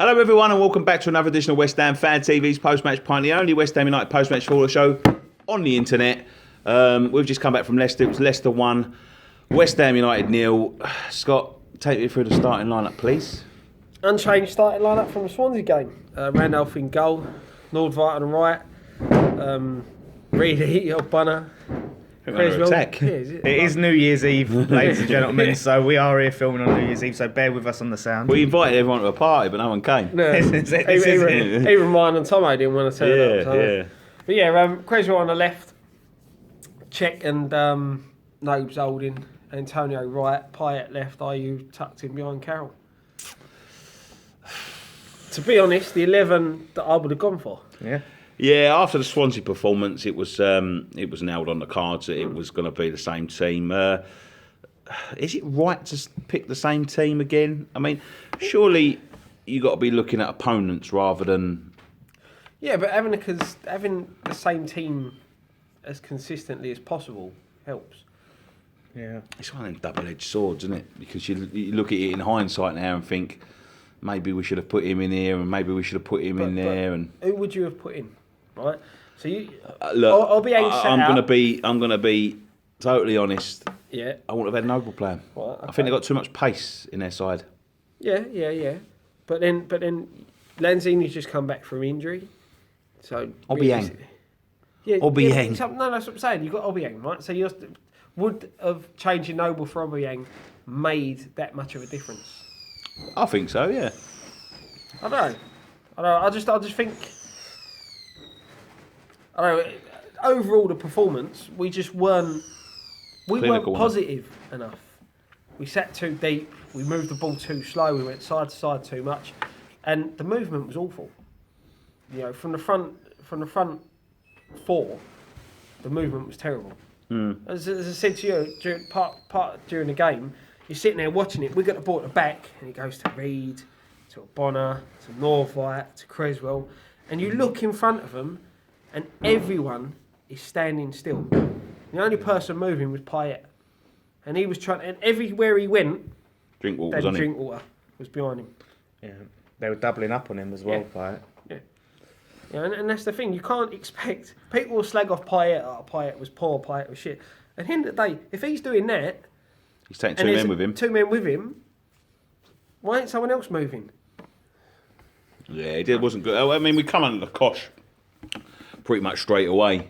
Hello everyone and welcome back to another edition of West Ham Fan TV's Post-Match Pint, the only West Ham United post-match football show on the internet. We've just come back from Leicester. It was Leicester 1, West Ham United 0. Scott, take me through the starting lineup, please. Unchanged starting lineup from the Swansea game. Randolph in goal, Nordvart on the right, Reedy, Bunner. Attack. Yeah, it is New Year's Eve, ladies and gentlemen, so we are here filming on New Year's Eve, so bear with us on the sound. We invited everyone to a party, but no one came. No, even Ryan and Tomo didn't want to turn up. So. Yeah. But yeah, Creswell on the left, Czech and Nobes holding, Antonio right, Pint left, IU tucked in behind Carroll. To be honest, the 11 that I would have gone for. Yeah, after the Swansea performance, it was nailed on the cards that it was going to be the same team. Is it right to pick the same team again? I mean, surely you got to be looking at opponents rather than. Yeah, but having the same team as consistently as possible helps. Yeah, It's one of them double-edged swords, isn't it? Because you look at it in hindsight now and think maybe we should have put him in here and maybe we should have put him in there. And who would you have put in? Right, so you look, I'll be I'm going to be totally honest. Yeah, I wouldn't have had Noble playing. Right, okay. I think they got too much pace in their side. Yeah. But then Lanzini's just come back from injury, so Obiang. Yeah, Obiang. No, that's what I'm saying. You got Obiang, right? So would have changing Noble for Obiang made that much of a difference? I think so. Yeah. I don't know. I just think. I don't know. Overall, the performance, we weren't positive enough. We sat too deep. We moved the ball too slow. We went side to side too much, and the movement was awful. You know, from the front four, the movement was terrible. As I said to you during the game, you're sitting there watching it. We got the ball at the back, and it goes to Reed, to Bonner, to Northlight, to Creswell, and you look in front of them. And everyone is standing still. The only person moving was Pint. And he was trying, and everywhere he went, Drinkwater was on him. Drinkwater was behind him. yeah, they were doubling up on him as well, Pint. Yeah, and that's the thing. You can't expect people will slag off Pint. Oh, Pint was poor. Pint was shit. At the end of the day, if he's doing that, He's taking two men with him. Two men with him. Why ain't someone else moving? Yeah, it wasn't good. I mean, we come under the cosh pretty much straight away.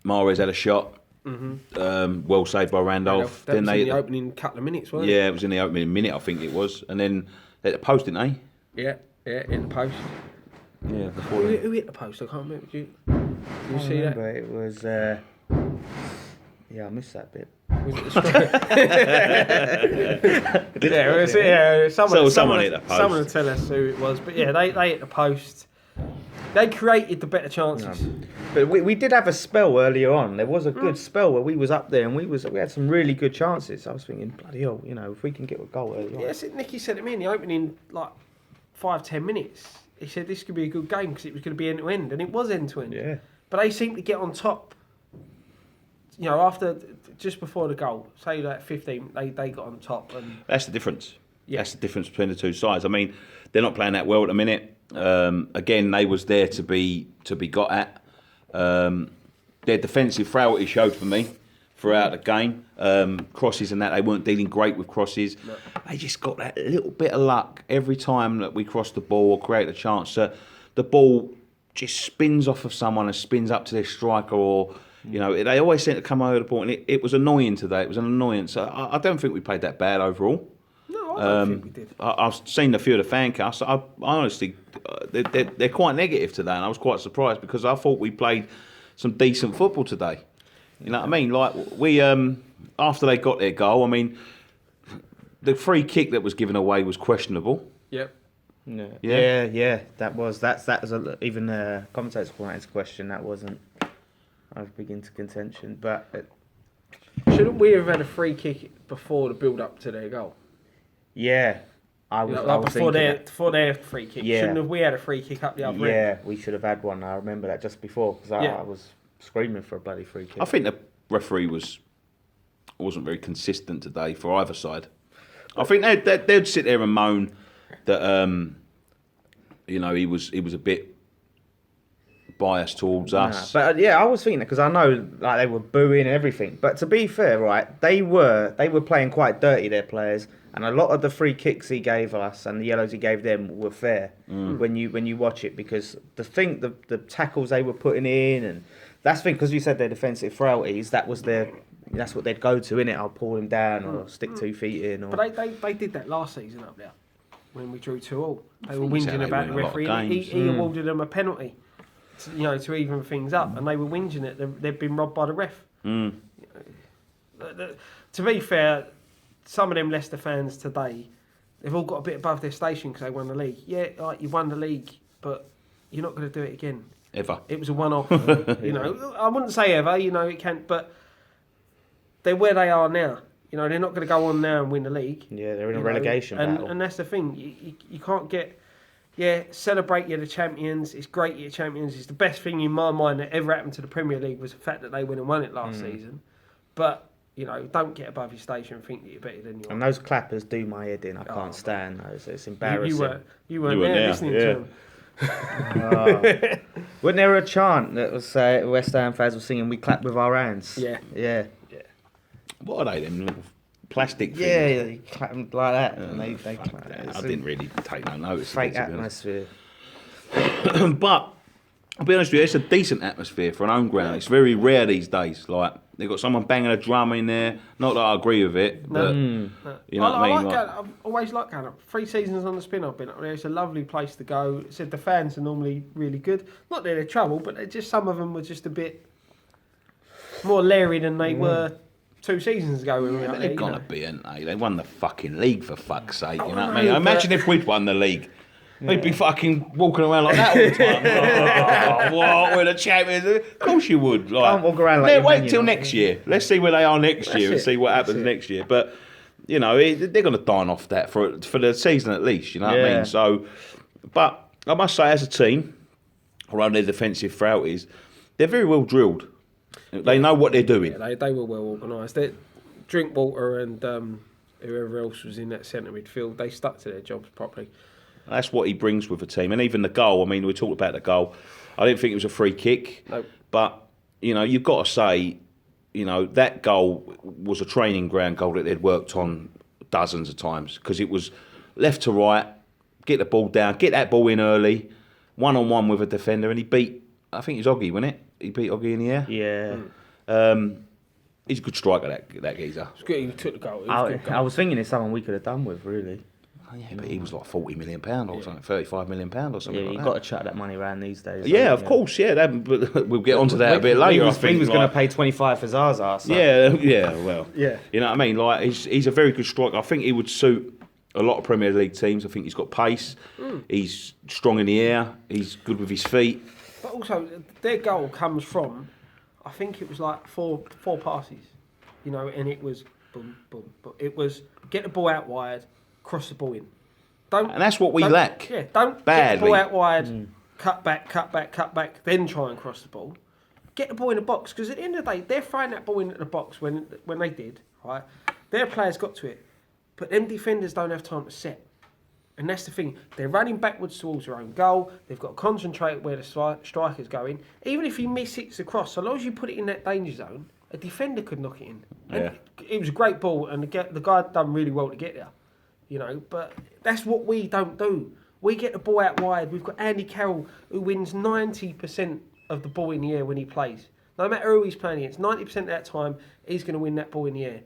Mahrez had a shot. Well saved by Randolph. That was in the opening couple of minutes, wasn't it? Yeah, it was in the opening minute, I think it was. And then they hit the post, didn't they? Yeah, hit the post. Yeah, before Who hit the post? I can't remember. Did you see that? It was. I missed that bit. Was it the someone hit the post. Someone will tell us who it was. But yeah, they hit the post. They created the better chances. No. But we did have a spell earlier on. There was a good spell where we was up there and we had some really good chances. I was thinking, bloody hell, if we can get a goal early on. Yeah, Nicky said to me in the opening, 5-10 minutes. He said this could be a good game because it was going to be end to end, and it was end to end. Yeah. But they seemed to get on top. After just before the goal, say 15, they got on top. And That's the difference. Yeah. That's the difference between the two sides. I mean, they're not playing that well at the minute. Again, they was there to be got at. Their defensive frailty showed for me throughout the game. Crosses and that, they weren't dealing great with crosses. No. They just got that little bit of luck every time that we crossed the ball or create a chance. The ball just spins off of someone and spins up to their striker, or they always seem to come over the ball, and it was annoying today. It was an annoyance. I don't think we played that bad overall. No, I don't think we did. I've seen a few of the fan casts. I honestly, they're quite negative today, and I was quite surprised because I thought we played some decent football today. You know what I mean? Like we, after they got their goal, I mean, the free kick that was given away was questionable. Yep. Yeah. That was even the commentators pointed to question. That wasn't. I was big into contention, but shouldn't we have had a free kick before the build up to their goal? Yeah, I was before their free kick. Yeah. Shouldn't have we had a free kick up the other end? Yeah, we should have had one. I remember that just before because I was screaming for a bloody free kick. I think the referee wasn't very consistent today for either side. I think they'd sit there and moan that he was a bit biased towards us. But I was thinking that because I know like they were booing and everything. But to be fair, right, they were playing quite dirty, their players, and a lot of the free kicks he gave us and the yellows he gave them were fair when you watch it, because the tackles they were putting in, and that's the thing, because you said their defensive frailties, that's what they'd go to, innit? I'll pull him down or stick 2 feet in. Or... But they did that last season up there when we drew 2-2. They were whinging about the referee. He awarded them a penalty. To even things up, and they were whinging it. They've been robbed by the ref. To be fair, some of them Leicester fans today, they've all got a bit above their station because they won the league. Yeah, like you won the league, but you're not going to do it again. Ever. It was a one-off. I wouldn't say ever. It can't, but they're where they are now. They're not going to go on now and win the league. Yeah, they're in a relegation battle. And that's the thing. You can't get. Yeah, celebrate you're the champions. It's great you're champions. It's the best thing in my mind that ever happened to the Premier League was the fact that they went and won it last season. But, don't get above your station and think that you're better than you are. And those clappers do my head in. I can't stand those. It's embarrassing. You weren't there listening to them. Wasn't there a chant that was West Ham fans were singing, "We clap with our hands"? Yeah. What are they, them little plastic things? Yeah, they clap them like that. And they clap. I didn't really take no notice. Fake atmosphere. But I'll be honest with you, it's a decent atmosphere for an home ground. It's very rare these days. Like they've got someone banging a drum in there. Not that I agree with it, but you know what I mean. I've always liked going up. 3 seasons on the spin, I've been up there. It's a lovely place to go. It said the fans are normally really good. Not that they're trouble, but some of them were just a bit more leery than they were 2 seasons ago. When we were up there, they've got to be, ain't they? They won the fucking league, for fuck's sake. You know what I mean? Imagine if we'd won the league. We'd be fucking walking around like that all the time. What? We're the champions. Of course you would. Like, can't walk around like wait till next year. Let's see where they are next year and see what happens next year. But, they're going to dine off that for the season at least. You know what I mean? So, but I must say, as a team, around their defensive frailties, they're very well drilled. They know what they're doing. Yeah, they were well organised. Drinkwater and whoever else was in that centre midfield, they stuck to their jobs properly. That's what he brings with the team. And even the goal, I mean, we talked about the goal. I didn't think it was a free kick. No. But, you've got to say, that goal was a training ground goal that they'd worked on dozens of times. Because it was left to right, get the ball down, get that ball in early, one-on-one with a defender. And he beat, I think it was Oggy, wasn't it? He beat Oggy in the air. Yeah. He's a good striker, that geezer. It's good he took the goal. I was thinking it's someone we could have done with, really. Yeah, but he was like £40 million or something, £35 million or something. Yeah, like you've that. got to chuck that money around these days. Yeah, of course. Yeah, but we'll get onto that a bit later. I think he was going to pay 25 for Zaza. So. Yeah. Well, yeah. You know what I mean? Like he's a very good striker. I think he would suit a lot of Premier League teams. I think he's got pace. He's strong in the air. He's good with his feet. But also, their goal comes from, I think it was like four passes, and it was boom, boom, boom. It was get the ball out wide, cross the ball in. And that's what we lack. Yeah, don't badly. Get the ball out wide, cut back, then try and cross the ball. Get the ball in the box, because at the end of the day, they're throwing that ball into the box when they did, right? Their players got to it, but them defenders don't have time to set. And that's the thing. They're running backwards towards their own goal. They've got to concentrate where the striker's going. Even if you miss it across, so long as you put it in that danger zone, a defender could knock it in. And it was a great ball, and the guy done really well to get there. But that's what we don't do. We get the ball out wide. We've got Andy Carroll, who wins 90% of the ball in the air when he plays. No matter who he's playing against, 90% of that time, he's going to win that ball in the air.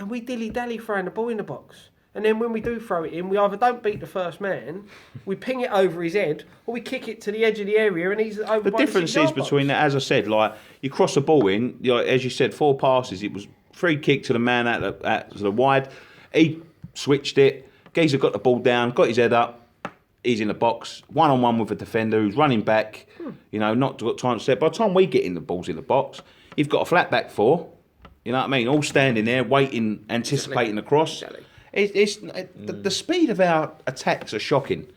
And we dilly-dally throwing the ball in the box. And then when we do throw it in, we either don't beat the first man, we ping it over his head, or we kick it to the edge of the area and he's over. The difference is between that, as I said, like you cross the ball in, as you said, 4 passes. It was free kick to the man at the wide. He switched it. Geezer got the ball down, got his head up. He's in the box, one-on-one with a defender who's running back. Not got time to set. By the time we get in the balls in the box, you've got a flat back 4. You know what I mean? All standing there, waiting, anticipating the cross. The speed of our attacks are shocking.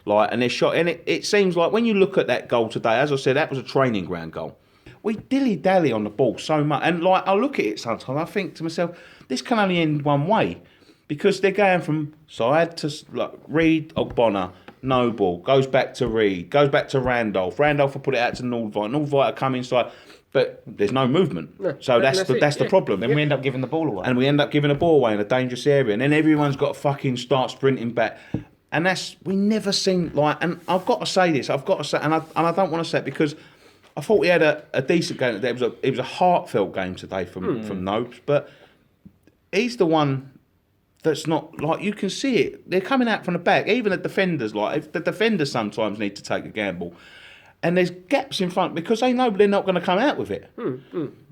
And they're shot. And it seems like when you look at that goal today, as I said, that was a training ground goal. We dilly-dally on the ball so much. And I look at it sometimes, I think to myself, this can only end one way. because they're going from side to like Reed, Ogbonna, Noble, goes back to Reed, goes back to Randolph. Randolph will put it out to Nordvite. Nordvite will come inside, but there's no movement. No, So that's the problem. Then we end up giving the ball away. And we end up giving the ball away in a dangerous area. And then everyone's got to fucking start sprinting back. And we never seen like, and I've got to say this, and I don't want to say it because I thought we had a decent game today. It was a heartfelt game today from Nobes, but he's the one that's not, like, you can see it. They're coming out from the back. Even the defenders, like, the defenders sometimes need to take a gamble. And there's gaps in front because they know they're not going to come out with it. You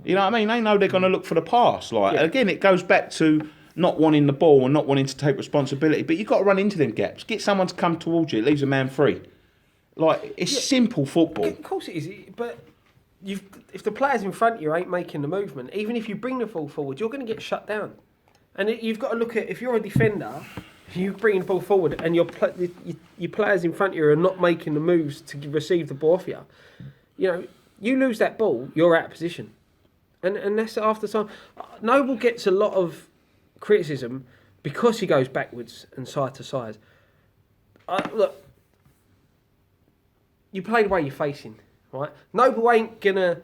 know what I mean? They know they're going to look for the pass. Like, again, it goes back to not wanting the ball and not wanting to take responsibility. But you've got to run into them gaps. Get someone to come towards you. It leaves a man free. Like, it's simple football. Of course it is. But if the players in front of you ain't making the movement, even if you bring the ball forward, you're going to get shut down. And you've got to look at, if you're a defender, you bring the ball forward and your players in front of you are not making the moves to receive the ball off you, you lose that ball, you're out of position. And that's after time. Noble gets a lot of criticism because he goes backwards and side to side. Look, you play the way you're facing, right? Noble ain't going to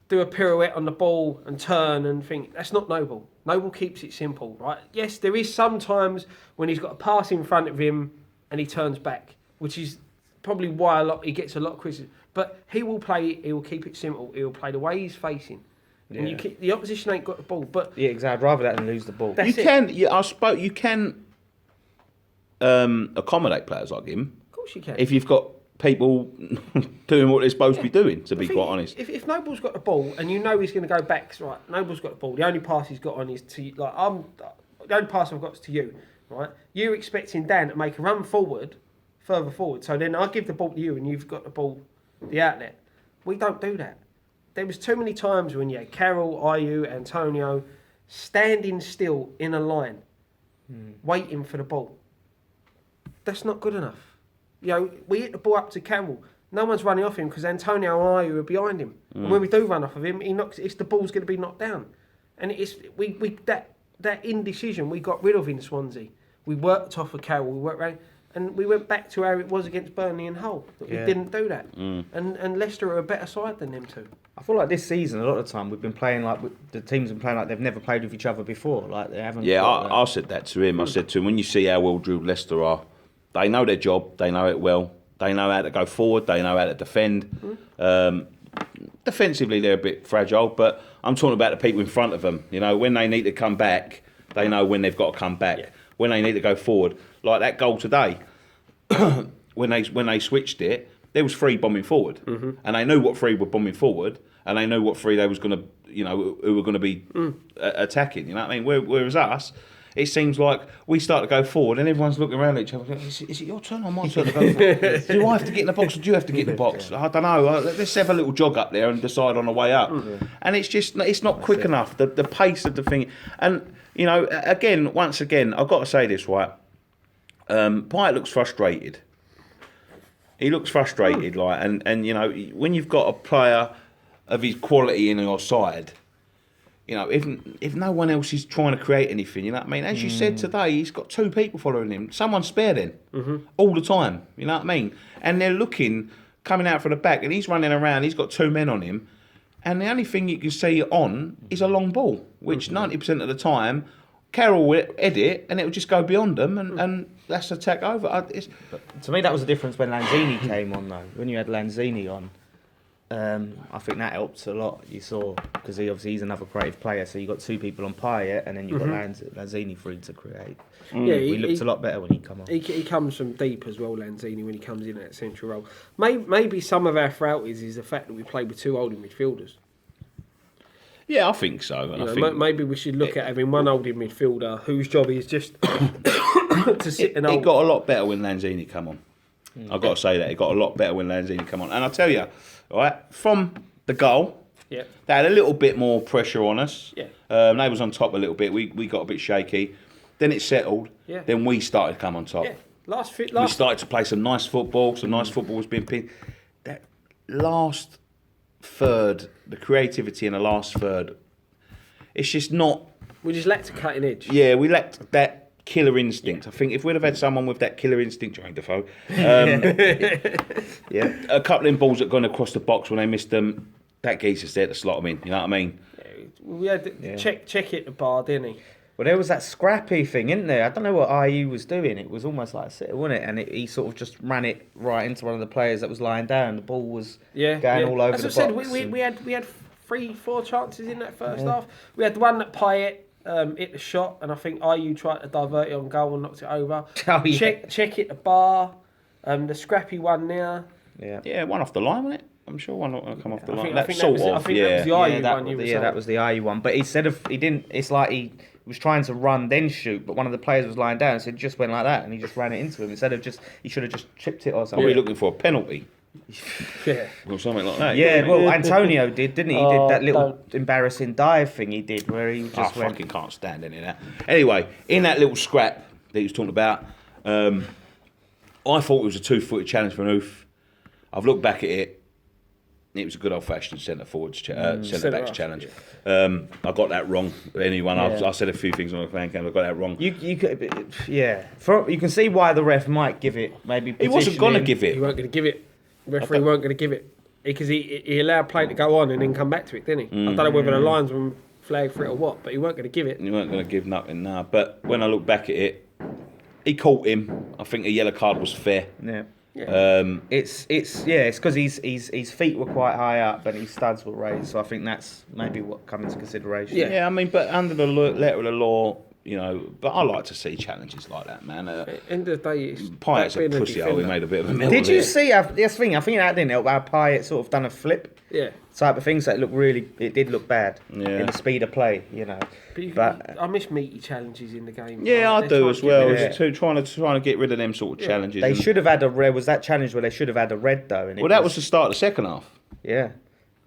do a pirouette on the ball and turn and think. That's not Noble. Noble keeps it simple, right? Yes, there is sometimes when he's got a pass in front of him and he turns back, which is probably why he gets a lot of criticism. But he will keep it simple. He will play the way he's facing. And the opposition ain't got the ball. But yeah, exactly. I'd rather that than lose the ball. You can accommodate players like him. Of course you can. If you've got people doing what they're supposed to be doing, to be quite honest. If Noble's got the ball and you know he's going to go back, right? Noble's got the ball. The only pass he's got on is to the only pass I've got is to you, right? You're expecting Dan to make a run further forward. So then I give the ball to you and you've got the ball, the outlet. We don't do that. There was too many times when you had Carroll, Ayew, Antonio standing still in a line, waiting for the ball. That's not good enough. We hit the ball up to Campbell. No one's running off him because Antonio and Ayew are behind him. And when we do run off of him, the ball's going to be knocked down. And that indecision we got rid of in Swansea. We worked off of Carroll, we worked around, and we went back to how it was against Burnley and Hull. We didn't do that. And Leicester are a better side than them two. I feel like this season, a lot of the time, we've been playing like the teams have been playing like they've never played with each other before. Like they haven't. Yeah, I said that to him. I said to him, when you see how well drilled Leicester are, they know their job. They know it well. They know how to go forward. They know how to defend. Defensively, they're a bit fragile, but I'm talking about the people in front of them. When they need to come back, they know when they've got to come back. Yeah. When they need to go forward, like that goal today, when they switched it, there was three bombing forward, and they knew what three were bombing forward, and they knew what three they was going to, who were going to be attacking. You know what I mean? Whereas us, it seems like we start to go forward and everyone's looking around at each other. Is it your turn or my turn to go forward? Do I have to get in the box or do you have to get in the box? I don't know. Let's have a little jog up there and decide on the way up. And it's not quick enough. The pace of the thing. And, once again, I've got to say this, right? Pint looks frustrated. He looks frustrated, when you've got a player of his quality in your side, if no one else is trying to create anything, you know what I mean? As you said today, he's got two people following him. Someone spare them all the time, you know what I mean? And they're coming out from the back, and he's running around, he's got two men on him, and the only thing you can see on is a long ball, which 90% of the time, Carroll will edit, and it will just go beyond them, and that's a tack over. To me, that was the difference when Lanzini came on, though. When you had Lanzini on, I think that helped a lot. You saw, because he's another creative player, so you got two people on Payet, and then you've got Lanzini free to create. Yeah, he looked a lot better when he come on. He comes from deep as well, Lanzini, when he comes in at that central role. Maybe some of our frailties is the fact that we played with two holding midfielders. Yeah, I think so. Maybe we should look at having one holding midfielder whose job is just to sit and hold. It got a lot better when Lanzini come on. I've got to say that. It got a lot better when Lanzini come on. And I'll tell you, right, from the goal, they had a little bit more pressure on us. Yeah. They was on top a little bit. We got a bit shaky. Then it settled. Yeah. Then we started to come on top. Yeah. We started to play some nice football. Some nice football was being pinned. That last third, the creativity in the last third, it's just not. We just lacked a cutting edge. Yeah, we lacked that killer instinct. I think if we'd have had someone with that killer instinct, Jermaine Defoe, a couple of balls that gone across the box when they missed them, that geezer's there to slot them in. You know what I mean? We had check it the bar, didn't he? Well, there was that scrappy thing, isn't there? I don't know what IU was doing. It was almost like a sitter, wasn't it? And he sort of just ran it right into one of the players that was lying down. The ball was going all over the box. As I said, we had 3-4 chances in that first half. We had the one that Pint hit the shot, and I think IU tried to divert it on goal and knocked it over. Oh, yeah. Check it the bar. The scrappy one there. Yeah, one off the line, wasn't it? I'm sure one will come off the line. I think that was the IU one. That was the IU one. But instead of he didn't. It's like he was trying to run then shoot, but one of the players was lying down, so it just went like that, and he just ran it into him instead of he should have just chipped it or something. Probably looking for a penalty. Yeah, or something like that. Yeah, well, Antonio did, didn't he? He did that little embarrassing dive thing he did where he just went. I fucking can't stand any of that. Anyway, in that little scrap that he was talking about, I thought it was a 2-footed challenge for an oof. I've looked back at it. It was a good old-fashioned centre-backs challenge. I got that wrong. Anyone, I said a few things on the fan cam. I got that wrong. You can see why the ref might give it. Maybe he wasn't going to give it. He weren't going to give it. The referee weren't going to give it because he allowed play to go on and then come back to it, didn't he? I don't know whether the linesman flagged for it or what, but he weren't going to give it. He weren't going to give nothing. Nah. But when I look back at it, he caught him. I think a yellow card was fair. Yeah. It's because his feet were quite high up and his studs were raised, so I think that's maybe what comes into consideration. Yeah, I mean, but under the letter of the law, you know, but I like to see challenges like that, man. End of the day, it's Pyatt's a pussy hole. He made a bit of a mill. Did you see this thing? I think that didn't help. How Pyatt sort of done a flip. Yeah. Type of things that it did look bad in the speed of play, you know. But I miss meaty challenges in the game. Yeah, I do as well. Trying to get rid of them sort of challenges. They should have had a red. Was that challenge where they should have had a red though? Well, that was the start of the second half. Yeah.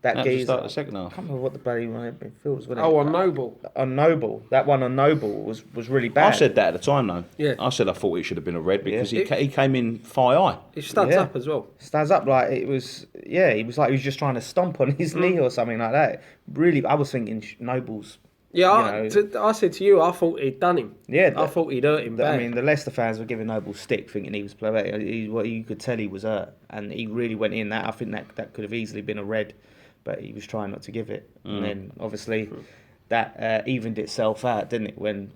That was the start of the second half. I can't remember what the bloody midfield was. On Noble. On Noble. That one on Noble was really bad. I said that at the time, though. Yeah. I said I thought it should have been a red because he came in thigh high. It studs up as well. Studs up like it was. Yeah, he was like he was just trying to stomp on his knee or something like that. Really, I was thinking Noble's. Yeah, I said to you, I thought he'd done him. Yeah, I thought he'd hurt him bad. I mean, the Leicester fans were giving Noble stick, thinking he was playing. You could tell he was hurt, and he really went in. That I think that could have easily been a red. But he was trying not to give it. And then, obviously, that evened itself out, didn't it? When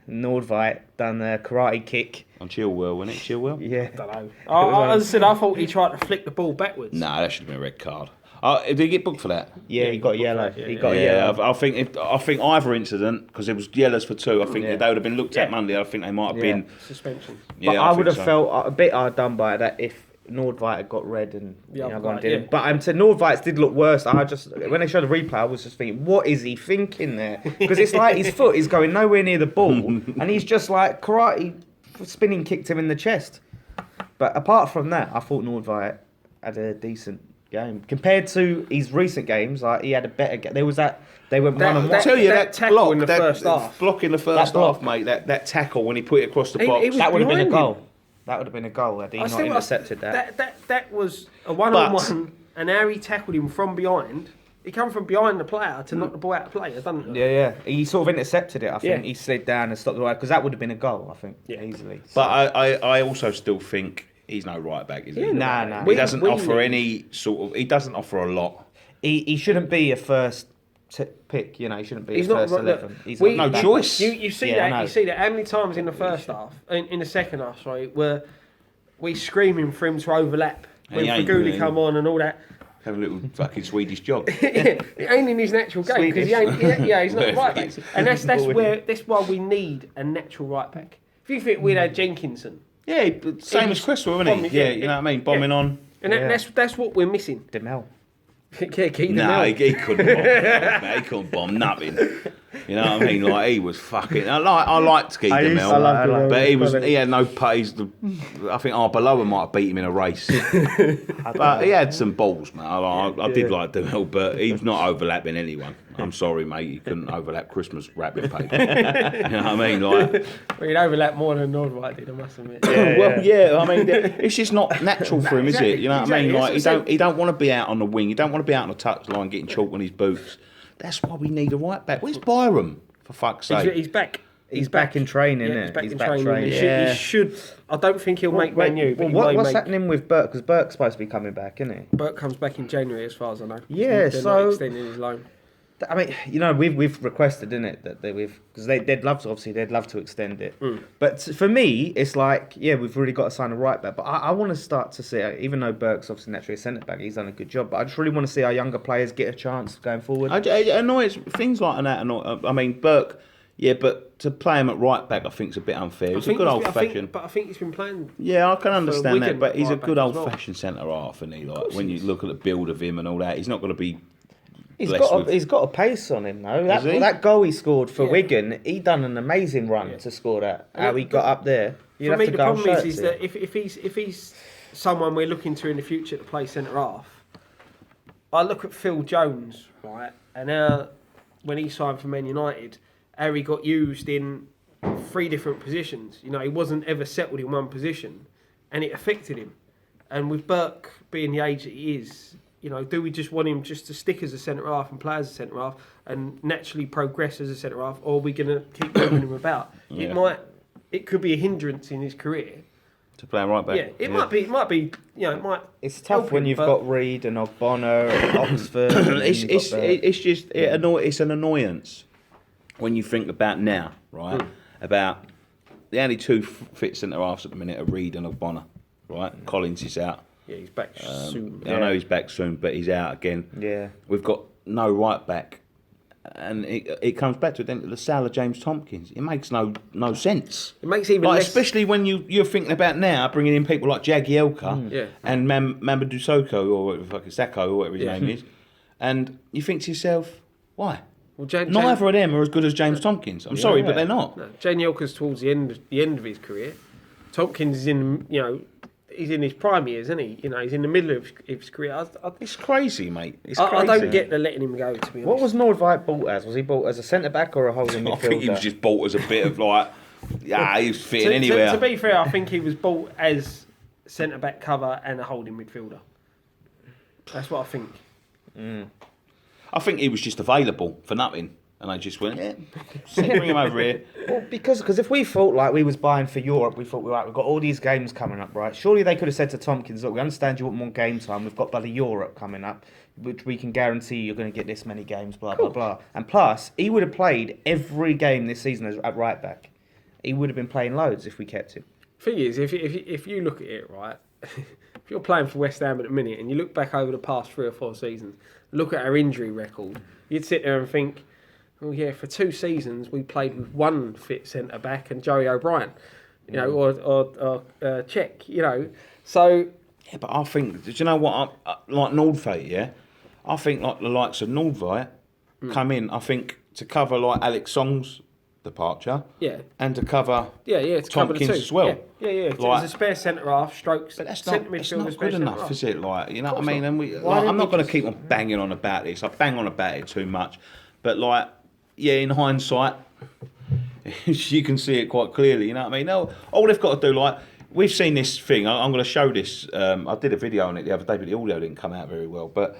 Nordveit done a karate kick. On Chilwell, wasn't it? Chilwell? Yeah. I don't know. As I said, I thought he tried to flick the ball backwards. Nah, that should have been a red card. Did he get booked for that? Yeah, he got yellow. He got yellow. I think either incident, because it was yellows for two, I think if they would have been looked at Monday, I think they might have been... Suspension. Yeah, but I would have felt a bit hard done by that if Nordveit had got red and the other one didn't. But Nordveit's did look worse. When they showed the replay, I was just thinking, what is he thinking there? Because it's like his foot is going nowhere near the ball, and he's just like karate spinning kicked him in the chest. But apart from that, I thought Nordveit had a decent game compared to his recent games. Like he had a better game. There was that they went one on one. I tell you that tackle block in the first half. Block in the first half, mate. That tackle when he put it across the box. That would have been a goal. That would have been a goal had he not intercepted that. That was a one-on-one, and how he tackled him from behind. He come from behind the player to knock the ball out of play, doesn't he? Yeah. He sort of intercepted it, I think. He slid down and stopped the right, because that would have been a goal, I think, easily. So. But I also still think he's no right back, is he? Nah. He doesn't offer any sort of... He doesn't offer a lot. He shouldn't be a first pick, you know. He shouldn't be a first 11. He's no choice. You see that. You see that. How many times in the first half, in the second half, sorry, were we screaming for him to overlap when Faguli come on and all that? Have a little fucking Swedish jog. It ain't in his natural game because he's not right back, and that's why we need a natural right back. If you think we'd had Jenkinson, same as Cresswell, isn't he? Yeah, you know what I mean, bombing on, and that's what we're missing. Demel. He couldn't bomb. He couldn't bomb nothing. You know what I mean? Like he was fucking. I liked Guy Demel, but he had no pace. I think Arbeloa might have beat him in a race, but he had some balls, man. I did like Demel, but he's not overlapping anyone. I'm sorry, mate. He couldn't overlap Christmas wrapping paper. You know what I mean? Like, well, he'd overlap more than Nordveit did, I must admit. I mean, it's just not natural for him, is it? You know what I mean? Like, he don't want to be out on the wing. He don't want to be out on the touchline getting chalk on his boots. That's why we need a right back. Where's Byram? For fuck's sake. He's back. He's back in training, yeah, isn't he's back in training. Yeah. He should. I don't think he'll make Man U, but what's happening with Burke? Because Burke's supposed to be coming back, isn't he? Burke comes back in January, as far as I know. Yeah, They're not extending his loan. I mean, you know, we've requested, isn't it, that because they'd love to extend it. But for me, it's like, yeah, we've really got to sign a right back. But I want to start to see, even though Burke's obviously naturally a centre back, he's done a good job. But I just really want to see our younger players get a chance going forward. It annoys things like that. I mean, Burke, yeah, but to play him at right back, I think is a bit unfair. He's a good old fashioned. But I think he's been playing. Yeah, I can understand that. But he's a good old well. fashioned centre half, and he like when you look at the build of him and all that, he's not going to be. He's got a pace on him though. That goal he scored for Wigan, he done an amazing run to score that. How he got up there. For me, the problem is that if he's someone we're looking to in the future to play centre half, I look at Phil Jones, right, and when he signed for Man United, how he got used in 3 different positions. You know, he wasn't ever settled in one position, and it affected him. And with Burke being the age that he is, you know, do we just want him just to stick as a centre half and play as a centre half and naturally progress as a centre half, or are we going to keep moving him about? Yeah. It could be a hindrance in his career. To play him right back. Yeah, it might be. You know, it might. It's tough when you've got Reed and Ogbonna and Oxford. It's an annoyance when you think about now, right? About the only 2 fit centre halves at the minute are Reed and Ogbonna, right? Collins is out. Yeah, he's back soon. I know he's back soon, but he's out again. Yeah. We've got no right back. And it comes back to the sale of James Tompkins. It makes no sense. It makes even less... Especially when you're thinking about now bringing in people like Jagielka and Mamadou Sako or fucking Sacco or whatever his name is. And you think to yourself, why? Well, neither of them are as good as James Tompkins. I'm sorry, but they're not. No, Jagielka's towards the end of his career. Tompkins is he's in his prime years, isn't he? You know, he's in the middle of his career. It's crazy, mate. It's crazy. I don't get the letting him go, to be honest. What was Nordveit bought as? Was he bought as a centre-back or a holding midfielder? I think he was just bought as a bit of like, he was fitting anywhere. To be fair, I think he was bought as centre-back cover and a holding midfielder. That's what I think. I think he was just available for nothing. And I just went, bring him over here. Well, because if we thought like we was buying for Europe, we thought, right, we've got all these games coming up, right? Surely they could have said to Tompkins, look, we understand you want more game time. We've got bloody Europe coming up, which we can guarantee you're going to get this many games, blah, blah, blah. And plus, he would have played every game this season at right back. He would have been playing loads if we kept him. Thing is, if you look at it, right, if you're playing for West Ham at the minute and you look back over the past 3 or 4 seasons, look at our injury record, you'd sit there and think, oh yeah, for 2 seasons we played with 1 fit centre back and Joey O'Brien, you know, or Czech, you know. So yeah, but I think, do you know what? Like Nordveit, yeah, I think like the likes of Nordveit come in. I think to cover like Alex Song's departure, and to cover to Tompkins cover the 2 as well. Yeah. Like, as a spare centre half, strokes. But that's not good enough, is it? Like, you know what I mean? And I'm not going to keep on banging on about this. I bang on about it too much, but like. Yeah, in hindsight, you can see it quite clearly. You know what I mean? No, all they've got to do, like, we've seen this thing. I'm going to show this. I did a video on it the other day, but the audio didn't come out very well. But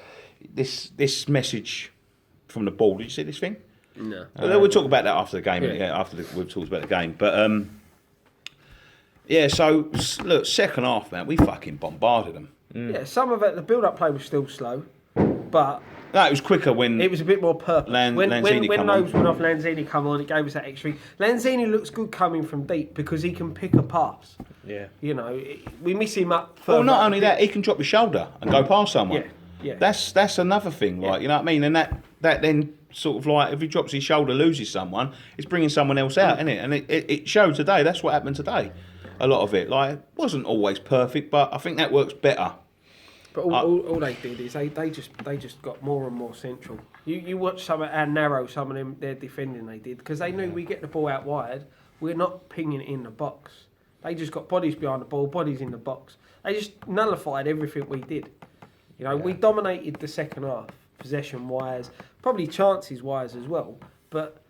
this message from the ball. Did you see this thing? No. We'll talk about that after the game. Yeah. After we've talked about the game. But yeah. So look, second half, man, we fucking bombarded them. Yeah, some of it, the build-up play was still slow, but. No, it was quicker when... It was a bit more purple. Lanzini when Nobes went off, on. Lanzini come on, it gave us that extra... Lanzini looks good coming from deep because he can pick a pass. Yeah. You know, we miss him up further. Well, not only that, he can drop his shoulder and go past someone. Yeah. That's another thing, like, you know what I mean? And that then sort of like, if he drops his shoulder, loses someone, it's bringing someone else out, isn't it? And it showed today. That's what happened today. A lot of it. Like, it wasn't always perfect, but I think that works better. But all they did is they just got more and more central. You watch some of how narrow some of them their defending they did because they knew we get the ball out wide, we're not pinging it in the box. They just got bodies behind the ball, bodies in the box. They just nullified everything we did. You know, we dominated the second half, possession wise, probably chances wise as well. But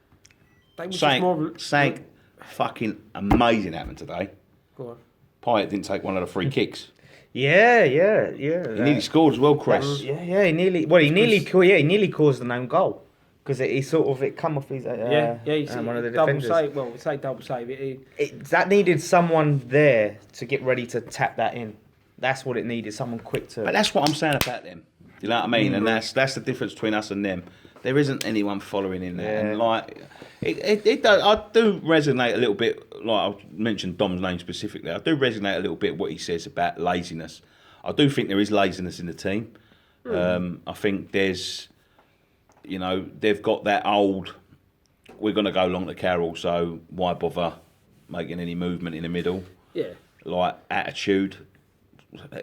they were just more. Something fucking amazing happened today. Go on. Pint didn't take one of the free kicks. Yeah. He nearly scored as well, Chris. He nearly caused an own goal. because it come off his you see, one of the double defenders. save. Well, we say double save. That needed someone there to get ready to tap that in. That's what it needed. Someone quick to. But that's what I'm saying about them. You know what I mean? And that's the difference between us and them. There isn't anyone following in there. And like, I do resonate a little bit. Like I mentioned Dom's name specifically. I do resonate a little bit what he says about laziness. I do think there is laziness in the team. I think there's, they've got that old. We're going to go long to Carroll, so why bother making any movement in the middle? Yeah. Like attitude.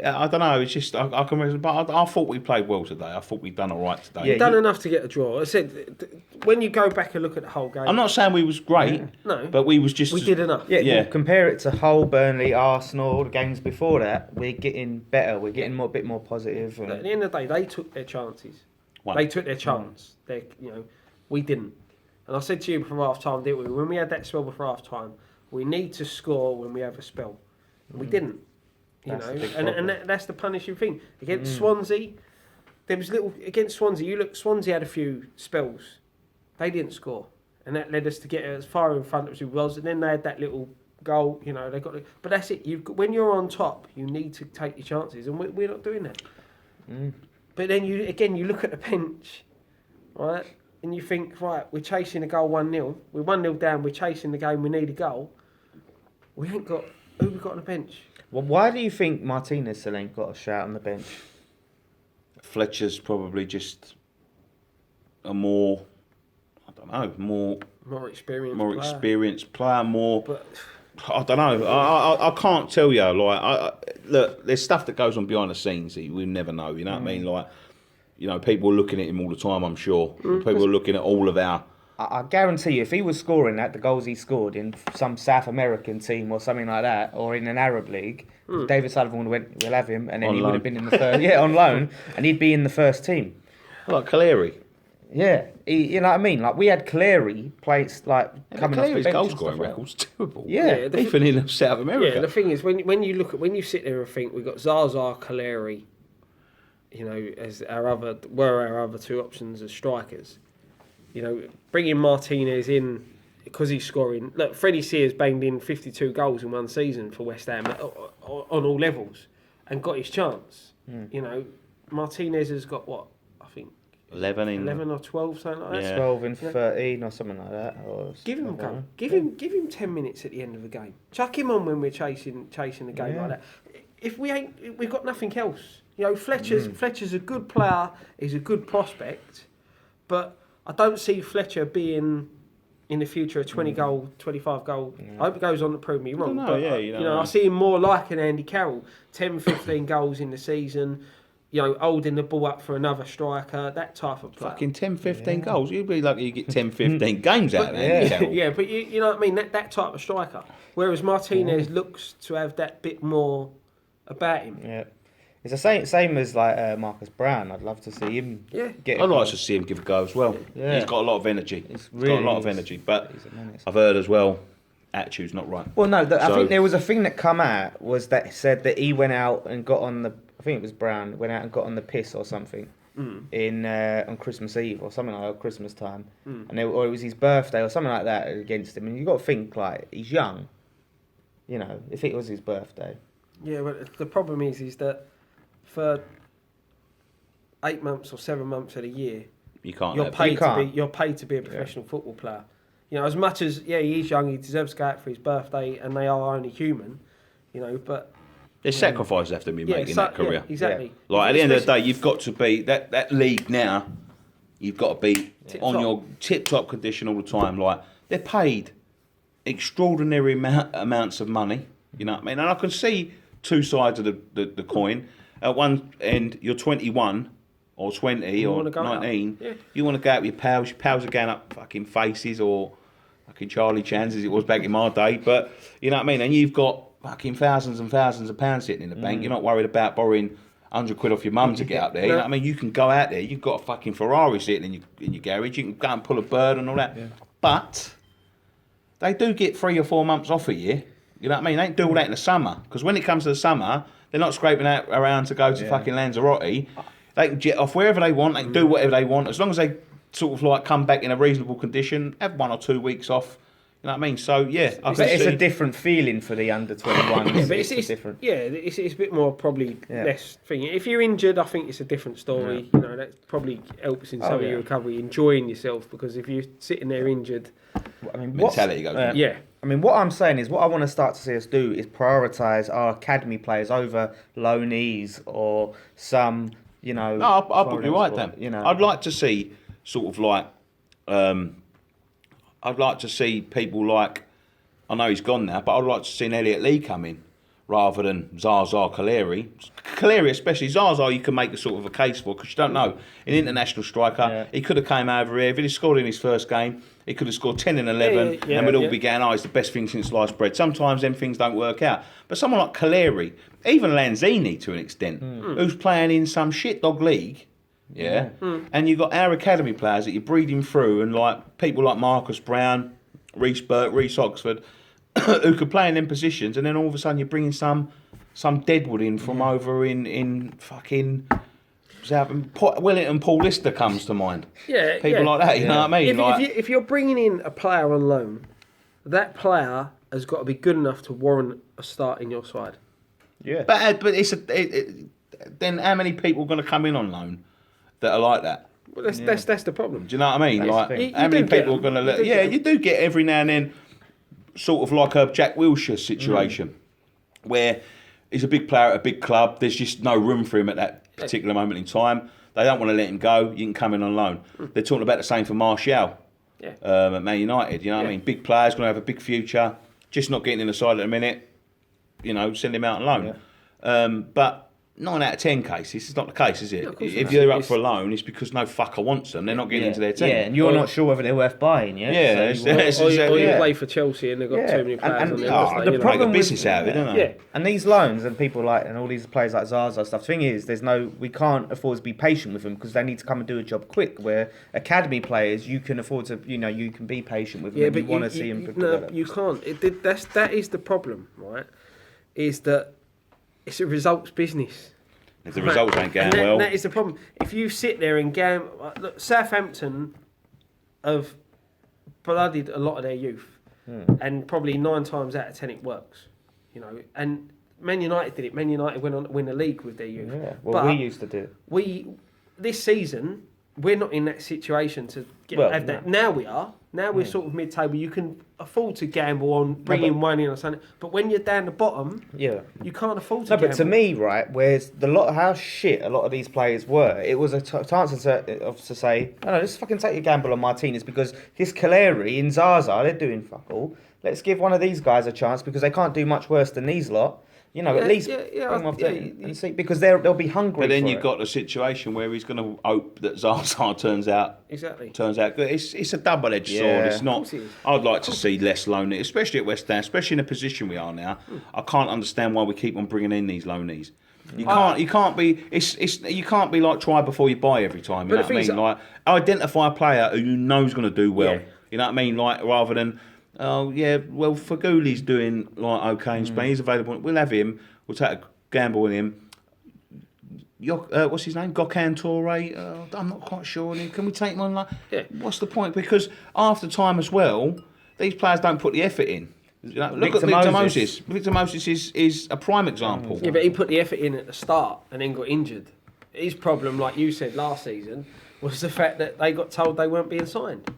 I don't know. It's just I can. But I thought we played well today. I thought we'd done all right today. We've done enough to get a draw. I said when you go back and look at the whole game. I'm not saying we was great. No. But we was just. We did enough. Yeah. Well, compare it to Hull, Burnley, Arsenal, the games before that. We're getting better. We're getting a bit more positive. At the end of the day, they took their chances. They took their chance. We didn't. And I said to you before half time, didn't we? When we had that spell before half time, we need to score when we have a spell. And we didn't. That's the punishing thing. Against Swansea, there was against Swansea, Swansea had a few spells. They didn't score. And that led us to get as far in front as we was. And then they had that little goal, they got it. But that's it. When you're on top, you need to take your chances. And we're not doing that. But then you look at the bench, right? And you think, right, we're chasing a goal 1-0. We're 1-0 down, we're chasing the game, we need a goal. We ain't got... Who we got on the bench? Well, why do you think Martinez still ain't got a shout on the bench? Fletcher's probably just a more experienced player. But I don't know. I can't tell you. Look, there's stuff that goes on behind the scenes that we never know. You know what I mean? People are looking at him all the time. I'm sure people are looking at all of our. I guarantee you, if he was scoring the goals he scored in some South American team or something like that, or in an Arab league, David Sullivan went, we'll have him, and then he would have been in the first, on loan, and he'd be in the first team. Like Caleri. Yeah, you know what I mean? Like, we had Caleri plays coming off the bench. His goal scoring record's terrible. Yeah, even in South America. Yeah, the thing is, when you sit there and think, we've got Zaza, Caleri, as our other two options as strikers. Bringing Martinez in because he's scoring. Look, Freddie Sears banged in 52 goals in one season for West Ham on all levels and got his chance. Martinez has got what? I think 11 or 12, something like that. Yeah. 12 and 13 or something like that. Give him a go. Give him 10 minutes at the end of the game. Chuck him on when we're chasing the game like that. If we've got nothing else. Fletcher's a good player. He's a good prospect, but I don't see Fletcher being in the future a 20 goal, 25 goal. I hope he goes on to prove me wrong. I see him more like an Andy Carroll, 10, 15 goals in the season. Holding the ball up for another striker, that type of player. Fucking 10, 15 goals. You'd be lucky you get 10, 15 games out of Andy Carroll. Yeah, but you know what I mean? That type of striker. Whereas Martinez looks to have that bit more about him. Yeah. It's the same as Marcus Brown. I'd love to see him get. I'd like to see him give a go as well. Yeah. He's got a lot of energy. But I've heard as well, attitude's not right. Well, no, I think there was a thing that come out was that said that he went out and got on the. I think it was Brown went out and got on the piss or something in on Christmas Eve or something like that, Christmas time, and or it was his birthday or something like that against him. And you got to think he's young. If it was his birthday. Yeah, but the problem is that. For 8 months or 7 months of the year, you're paid to be a professional football player. As much as he is young, he deserves to go out for his birthday, and they are only human. But there's sacrifices have to be made in that career. Yeah, exactly. Yeah. At the end of the day, you've got to be that league now. You've got to be your tip-top condition all the time. They're paid extraordinary amounts of money. You know what I mean? And I can see two sides of the coin. At one end, you're 21 or 20 or 19. Yeah. You want to go out with your pals. Your pals are going up fucking Faces or fucking Charlie Chan's as it was back in my day. But, you know what I mean? And you've got fucking thousands and thousands of pounds sitting in the bank. You're not worried about borrowing 100 quid off your mum to get up there. You know what I mean? You can go out there. You've got a fucking Ferrari sitting in your garage. You can go and pull a bird and all that. Yeah. But they do get 3 or 4 months off a year. You know what I mean? They don't do all that in the summer. Because when it comes to the summer... They're not scraping around to go to fucking Lanzarote. They can jet off wherever they want. They can do whatever they want. As long as they sort of like come back in a reasonable condition, have 1 or 2 weeks off. You know what I mean? So yeah, But it's a different feeling for the under 21s. Yeah, but it's different. Yeah, it's a bit more probably less thing. If you're injured, I think it's a different story. You know, that probably helps in some of your recovery, enjoying yourself. Because if you're sitting there injured, I mean, mentality goes. I mean, what I'm saying is, what I want to start to see us do is prioritise our academy players over loanees or some, you know. No, I'll put you right, Dan. You know, I'd like to see sort of like. I'd like to see people like, I know he's gone now, but I'd like to see Elliot Lee come in rather than Zaza Kaleri. Kaleri especially, Zaza you can make a sort of a case for because you don't know. An international striker, he could have came over here, if he'd have scored in his first game, he could have scored 10 and 11 and we'd all be going, it's the best thing since sliced bread. Sometimes them things don't work out. But someone like Kaleri, even Lanzini to an extent, who's playing in some shit dog league, and you've got our academy players that you're breeding through, and like people like Marcus Brown, Reece Burke, Reece Oxford, who could play in them positions, and then all of a sudden you're bringing some Deadwood in from over in fucking Wellington. Paul Lister comes to mind. People like that. You know what I mean? If you're bringing in a player on loan, that player has got to be good enough to warrant a start in your side. Yeah. But it's then how many people are going to come in on loan that are like that? Well, that's the problem. Do you know what I mean? Like, how many people are going to let? You do get every now and then, sort of like a Jack Wilshere situation, where he's a big player at a big club. There's just no room for him at that particular moment in time. They don't want to let him go. You can come in on loan. They're talking about the same for Martial at Man United. You know what I mean? Big players going to have a big future. Just not getting in the side at the minute. You know, send him out on loan. But 9 out of 10 cases, it's not the case, is it? No, if you're up for a loan, it's because no fucker wants them. They're not getting into their team. Yeah, and you're not sure whether they're worth buying, Yeah, so or you play for Chelsea and they've got too many players on the the problem make a business out of it, don't they? Yeah, and these loans and people like, and all these players like Zaza stuff, the thing is, we can't afford to be patient with them because they need to come and do a job quick, where academy players, you can afford to, you can be patient with them and you want to see them develop. No, you can't. That is the problem, right? Is that it's a results business. If the results ain't going well. That is the problem. If you sit there and gamble... Look, Southampton have blooded a lot of their youth. And probably 9 times out of 10 it works. You know, and Man United did it. Man United went on to win the league with their youth. Yeah, well, we used to do it. This season, we're not in that situation to have that. Now we are. Now we're sort of mid-table. You can afford to gamble on bringing one in or something. But when you're down the bottom, you can't afford to gamble. But to me, right, whereas how shit a lot of these players were, it was a chance to say, no, let's fucking take a gamble on Martinez because this Kaleri and Zaza, they're doing fuck all. Let's give one of these guys a chance because they can't do much worse than these lot. You know, at least bring them off and see, because they'll be hungry. But then you've got the situation where he's going to hope that Zaza turns out good. It's a double-edged sword. It's not. I'd like to see less loanees, especially at West Ham, especially in the position we are now. I can't understand why we keep on bringing in these loanees. You can't be. You can't be like try before you buy every time. You know what I mean? Like identify a player who you know is going to do well. You know what I mean? Like rather than. Oh yeah, well Faguli's doing like okay in Spain. He's available. We'll have him. We'll take a gamble with him. What's his name? Gokhan Toure. I'm not quite sure. Can we take him on? What's the point? Because after time as well, these players don't put the effort in. You know, look at Victor Moses. Victor Moses is a prime example. Yeah, but he put the effort in at the start and then got injured. His problem, like you said last season, was the fact that they got told they weren't being signed.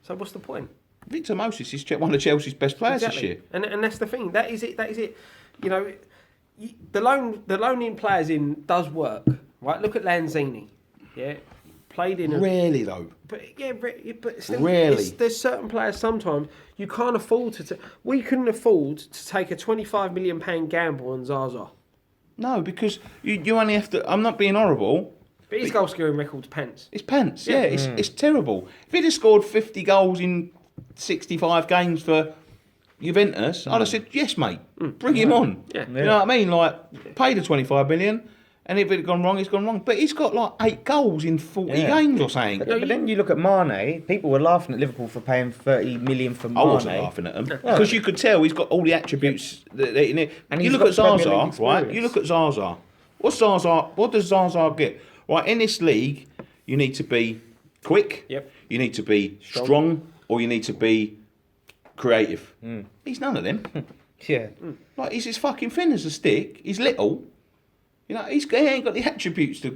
So what's the point? Victor Moses is one of Chelsea's best players this year. And that's the thing. That is it. You know, the loaning players in does work, right? Look at Lanzini. Yeah. Played in Rarely though. But still, rarely. There's certain players sometimes you can't afford to. We couldn't afford to take a £25 million gamble on Zaza. No, because you only have to. I'm not being horrible. But his goal scoring record's pants. It's pants. Yeah, it's terrible. If he'd have scored 50 goals in 65 games for Juventus, I'd have said, yes, mate, bring him on. Yeah. You know what I mean? Like, pay the 25 million, and if it had gone wrong, it's gone wrong. But he's got like 8 goals in 40 games or something. But then you look at Mane, people were laughing at Liverpool for paying 30 million for Mane. I wasn't laughing at them. Because you could tell he's got all the attributes that in it. And you look at Zaza, right? You look at Zaza. What does Zaza get? Right, in this league, you need to be quick. Yep. You need to be strong, or you need to be creative. He's none of them. Yeah. Like he's as fucking thin as a stick. He's little. You know, he ain't got the attributes to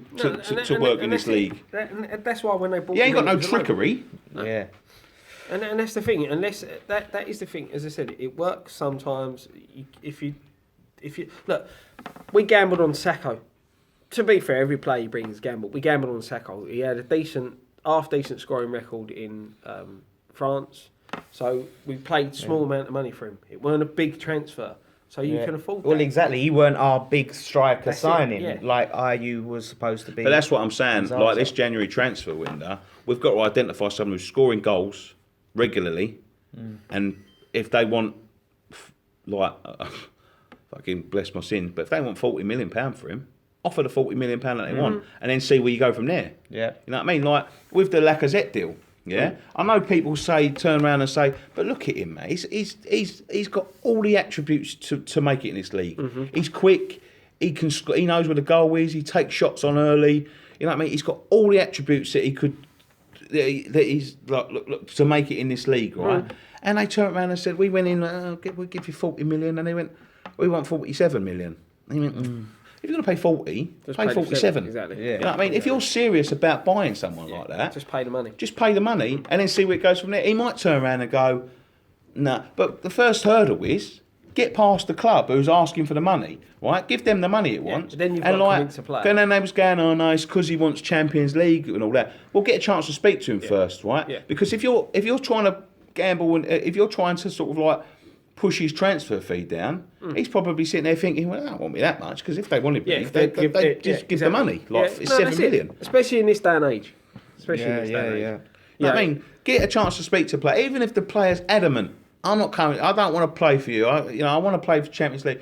work in this league. That's why when they bought He ain't got him, no it was a loan. trickery. Yeah. And that's the thing. Unless that is the thing. As I said, it works sometimes. If you look, we gambled on Sacco. To be fair, every player he brings gambled. We gambled on Sacco. He had a half decent scoring record in France. So we paid small amount of money for him. It weren't a big transfer. So you can afford that. Well, exactly. He weren't our big striker signing yeah. like IU was supposed to be. But that's what I'm saying. Like this January transfer window, we've got to identify someone who's scoring goals regularly, and if they want, fucking bless my sins, but if they want £40 million for him, offer the £40 million that they want, and then see where you go from there. Yeah. You know what I mean? Like with the Lacazette deal. Yeah, I know people turn around and say, but look at him, mate. He's got all the attributes to make it in this league. He's quick. He knows where the goal is. He takes shots on early. You know what I mean? He's got all the attributes that he could. That he's like look to make it in this league, right? And they turned around and said, we went in. We'll give you 40 million, and they went, we want 47 million. And he went. If you're going to pay 40, pay 47. Exactly. Yeah. You know what I mean? If you're serious about buying someone like that, Just pay the money. just pay the money and then see where it goes from there. He might turn around and go, no. But the first hurdle is get past the club who's asking for the money, right? Give them the money it wants. Then you've and got to convince the player. And then they was going, oh no, it's because he wants Champions League and all that. Well, get a chance to speak to him first, right? Yeah. Because if you're trying to gamble and if you're trying to sort of like push his transfer fee down, he's probably sitting there thinking, well, they don't want me that much, because if they wanted me, they give the money. Like, it's 7 million. Especially in this day and age. You know what I mean? Get a chance to speak to a player, even if the player's adamant, I'm not coming, I don't want to play for you, I want to play for Champions League.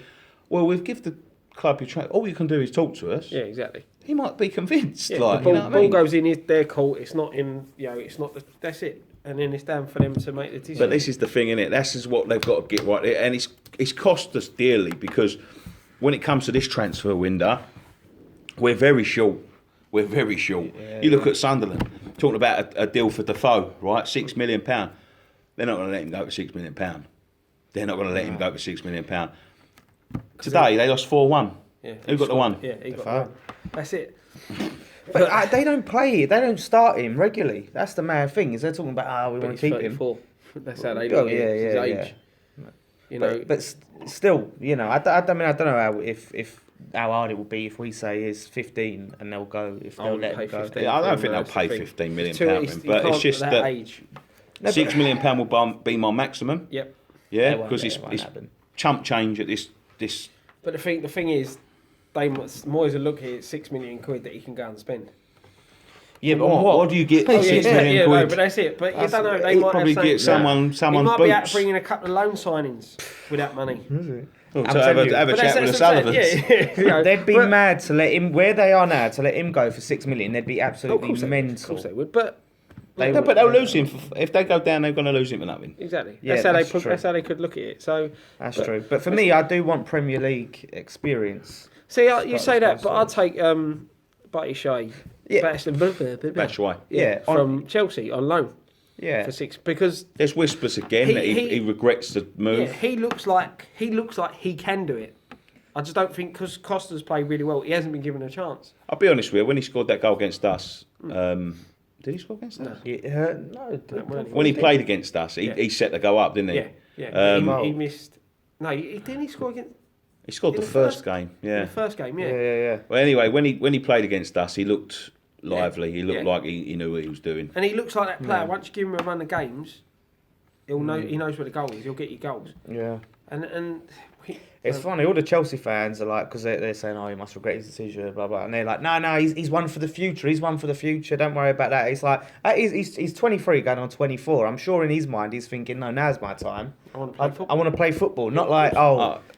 Well, we've give the club your transfer, all you can do is talk to us. Yeah, exactly. He might be convinced. Yeah, like, the ball, you know what I mean? goes in their court, it's not in, it's not, that's it. And then it's down for them to make the decision. But this is the thing, innit? This is what they've got to get right. And it's cost us dearly, because when it comes to this transfer window, we're very short. We're very short. You look at Sunderland, talking about a deal for Defoe, right? £6 million. They're not going to let him go for £6 million. They're not going to let him go for £6 million. Today, they lost 4-1. Yeah, Who got the one? Yeah, he got the one. That's it. But they don't play it. They don't start him regularly. That's the mad thing. Is they're talking about we want to keep 34. That's how they Oh, look at his age. You know, but still, I don't know how how hard it will be if we say he's 15 and they'll go if they'll let him go. Yeah, I don't think they'll pay £15 million for him, but it's just that age. £6 million will be my maximum. Yep. Yeah, because it's chump change at this. But the thing is, Moyes will look here at £6 million that he can go and spend. Yeah, but what do you get for £6 million? No, but that's it. But you don't know. They might probably get someone's he might boots. be out bringing a couple of loan signings with that money. Well, to have a chat with the Sullivans. They'd be mad to let him where they are now. To let him go for $6 million, they'd be absolutely mental. Of course they would, but they'll lose him. If they go down, they're going to lose him for nothing. Exactly. Yeah, that's how they could look at it. So that's true. But for me, I do want Premier League experience. See, you say that, but I'd take Batshuayi. Batshuayi. Yeah, from Chelsea on loan. Yeah, for 6 because there's whispers again that he regrets the move. Yeah, he looks like he can do it. I just don't think because Costa's played really well. He hasn't been given a chance. I'll be honest with you. When he scored that goal against us, did he score against us? No. When he played against us, he set the goal up, didn't he? Yeah. He missed. No, didn't he score against? He scored the first game. Yeah. The first game. Yeah. Well, anyway, when he played against us, he looked lively. He looked like he knew what he was doing. And he looks like that player. Once you give him a run of games, he'll know. He knows where the goal is. He'll get you goals. Yeah. And it's funny. All the Chelsea fans are like, because they're saying, "Oh, he must regret his decision," blah blah, and they're like, "No, he's one for the future. He's one for the future. Don't worry about that." It's like he's 23, going on 24. I'm sure in his mind he's thinking, "No, now's my time. I want to play football. I want to play football, not like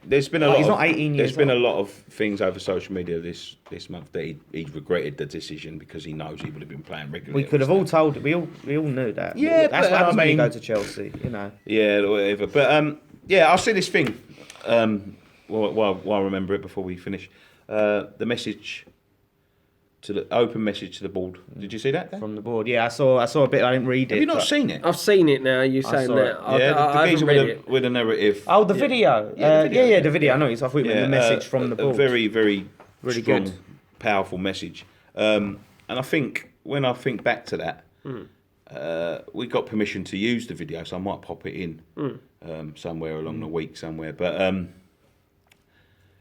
There's been a lot. He's not 18 years. There's been a lot of things over social media this month that he regretted the decision because he knows he would have been playing regularly. We could have all told. We all knew that. Yeah, that's what happens when you mean, go to Chelsea. Yeah, whatever. But I'll say this thing. While I remember it before we finish, the message open message to the board. Did you see that, Dan? From the board, yeah, I saw a bit. I didn't read it. Have you not seen it? I've seen it now. You saying saw that? it. I haven't read it. With a narrative. Oh, the video. Yeah, the video. The video. I know. I thought you meant the message from the board. A very, very Really strong, good. powerful message. And I think when I think back to that, we got permission to use the video, so I might pop it in somewhere along the week somewhere. But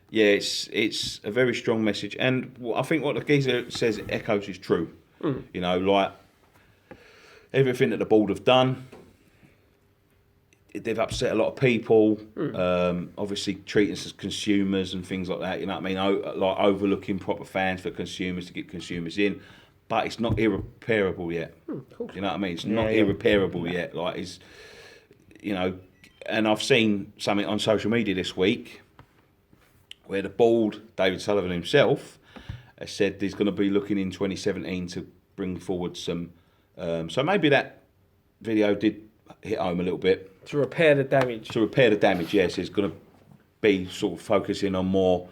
yeah, it's a very strong message, and I think what the geezer says echoes is true. You know, like everything that the board have done, they've upset a lot of people. Obviously, treating us as consumers and things like that. You know what I mean? Like overlooking proper fans for consumers to get consumers in, but it's not irreparable yet. Cool. You know what I mean? It's not irreparable yet. Like it's, you know, and I've seen something on social media this week where the board, David Sullivan himself, has said he's going to be looking in 2017 to bring forward some. So maybe that video did hit home a little bit. To repair the damage. To repair the damage, yes. It's going to be sort of focusing on more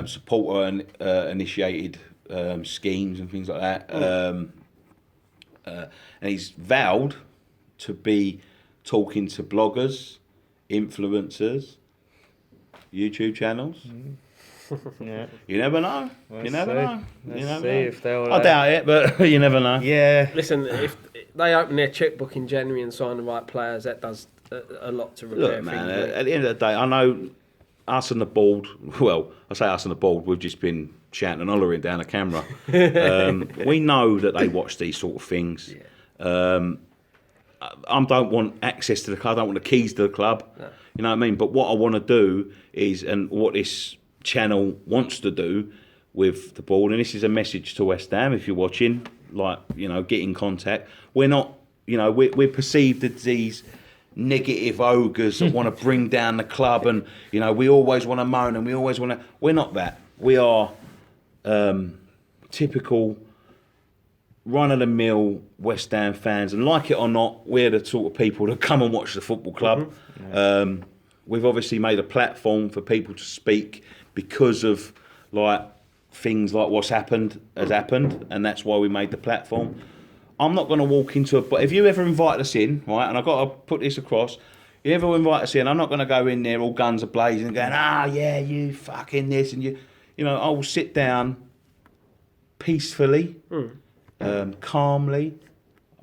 supporter initiated schemes and things like that. And he's vowed to be talking to bloggers, influencers, YouTube channels. Yeah. You never know. Let's you never see. know. Let's you never see know. if they'll. I doubt it, but you never know. Yeah. Listen, if they open their checkbook in January and sign the right players, that does a lot to repair Look, man, things. at the end of the day, I know us and the board, well, I say us and the board, we've just been shouting and hollering down the camera. We know that they watch these sort of things. Yeah. I don't want access to the club, I don't want the keys to the club. No. You know what I mean? But what I want to do is, and what this channel wants to do with the board, and this is a message to West Ham, if you're watching, like, you know, get in contact. We're not, you know, we're perceived as these negative ogres that want to bring down the club, and, you know, we always want to moan and we always want to. We're not that. We are typical run-of-the-mill West Ham fans, and like it or not, we're the sort of people that come and watch the football club. We've obviously made a platform for people to speak because of like things like what's happened has happened, and that's why we made the platform. I'm not going to walk into but if you ever invite us in, right, and I've got to put this across, you ever invite us in, I'm not going to go in there all guns a-blazing and going, yeah, you fucking this, and you know, I will sit down peacefully, calmly.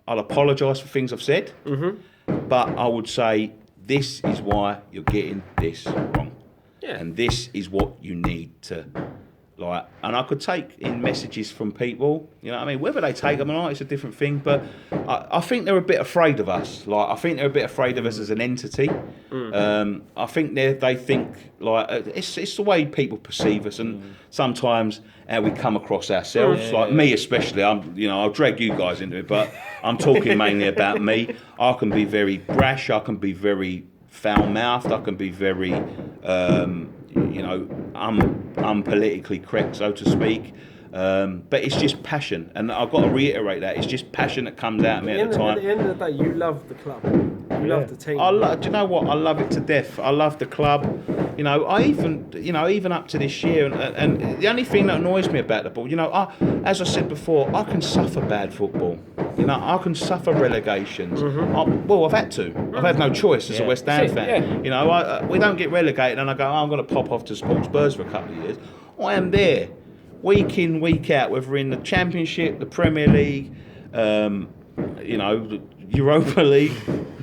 I'll apologise for things I've said, but I would say this is why you're getting this wrong, and this is what you need to like. And I could take in messages from people, you know what I mean? Whether they take them or not, it's a different thing. But I think they're a bit afraid of us. Like, I think they're a bit afraid of us as an entity. I think they think like it's the way people perceive us, and sometimes how we come across ourselves. Like me especially, I'll drag you guys into it, but I'm talking mainly about me. I can be very brash. I can be very foul-mouthed. I can be very, unpolitically correct, so to speak. But it's just passion, and I've got to reiterate that it's just passion that comes out of me at the time. At the end of the day, you love the club, you love the team. Do you know what? I love it to death. I love the club. You know, even up to this year, and the only thing that annoys me about the ball, you know, as I said before, I can suffer bad football. You know, I can suffer relegations. I've had to. I've had no choice as a West Ham fan. Yeah. You know, we don't get relegated, and I go, I'm going to pop off to support Spurs for a couple of years. I am there, week in, week out, whether in the Championship, the Premier League, the Europa League.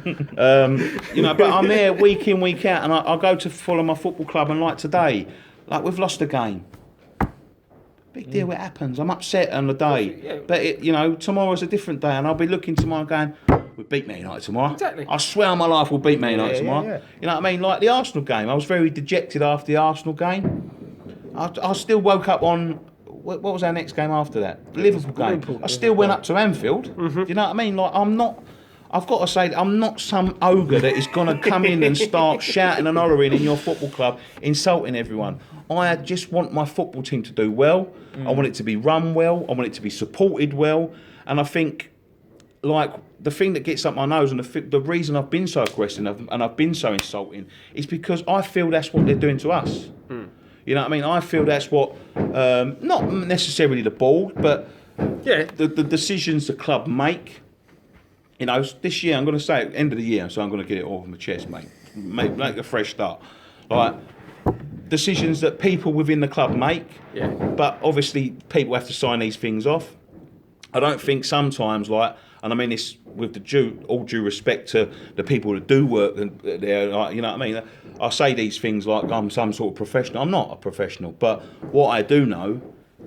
But I'm there week in, week out, and I go to follow my football club, and like today, like we've lost a game. Big deal, it happens. I'm upset on the day. But, tomorrow's a different day, and I'll be looking tomorrow going, we beat Man United tomorrow. Exactly. I swear on my life we'll beat Man United tomorrow. Yeah. You know what I mean? Like the Arsenal game, I was very dejected after the Arsenal game. I still woke up on, what was our next game after that? The Liverpool game. I still went up to Anfield. Do you know what I mean? Like, I've got to say, I'm not some ogre that is going to come in and start shouting and hollering in your football club, insulting everyone. I just want my football team to do well. I want it to be run well. I want it to be supported well. And I think, like, the thing that gets up my nose, and the reason I've been so aggressive and I've been so insulting is because I feel that's what they're doing to us. You know what I mean? I feel that's what, not necessarily the board, but the decisions the club make. You know, this year I'm going to say at the end of the year, so I'm going to get it off my chest, mate. Make a fresh start. Like decisions that people within the club make. Yeah. But obviously people have to sign these things off. I don't think sometimes, like, and I mean this with all due respect to the people that do work there, like, you know what I mean? I say these things like I'm some sort of professional. I'm not a professional, but what I do know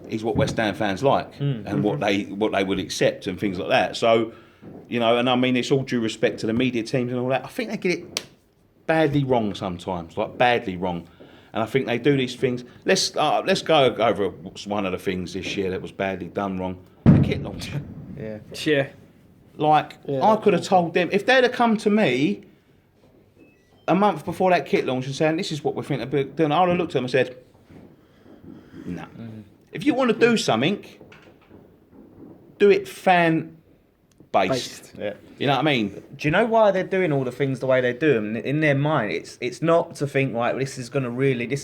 is what West Ham fans like and what they would accept and things like that. So, you know, and I mean it's all due respect to the media teams and all that. I think they get it badly wrong sometimes, like badly wrong. And I think they do these things. Let's go over one of the things this year that was badly done wrong. The kit launch. Yeah. Like, I could have told them, if they'd have come to me a month before that kit launch and saying, this is what we're thinking of doing, I would have looked at them and said, no. If you want to do something, do it fan-based. Yeah. You know what I mean? Do you know why they're doing all the things the way they do them? In their mind, it's not to think, right, this is